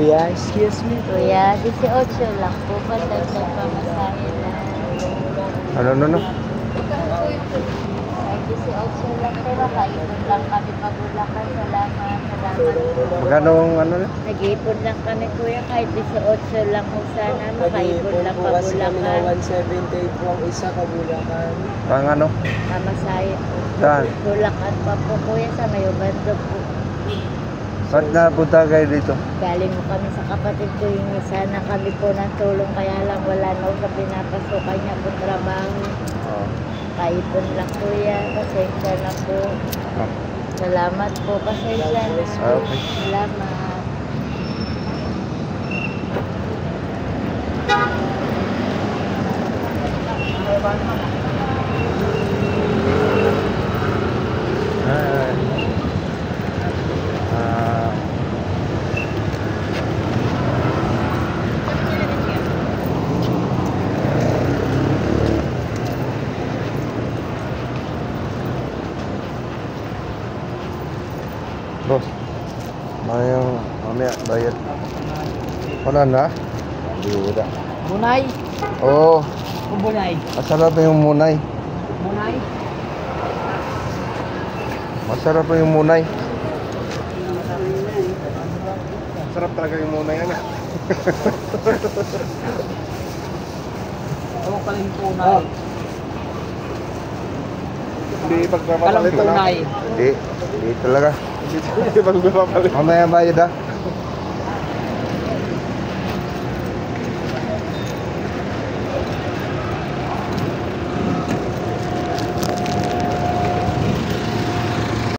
Kuya, excuse me. Kuya, 18 lang po. Patagdag pamasahe lang. Ano? Ay, 18 lang pero kaipon lang kami pabulakan. Salamat. Magkano ang ano na? Nag-iipon lang kami kuya kahit 18 lang kung sana. Makaipon lang po kasi kami na pabulakan. 178 po ang isa kabulakan. Pang ano? Pamasahe po. Saan? Bulakan pa po kuya sa Mayobando po. Ba't napunta kayo dito? Galing mo kami sa kapatid ko yung sana kami po ng tulong kaya lang wala na sa pinapasukan niya po trabaho. Oh. Kaipon lang kuya. Pasensya na po. Oh. Salamat po. Pasensya na. Okay. Salamat. Boss, mayang mamaya bayad. Wala na? Hindi wala. Munay? Oo, Kung bunay? masarap yung munay. Munay? Masarap yung munay. Masarap talaga yung munay, ano? Ako pala yung tunay. Hindi pagpapalit, Kalang tunay. Hindi talaga. Hindi pagpapalit. Mamaya bayad, ha?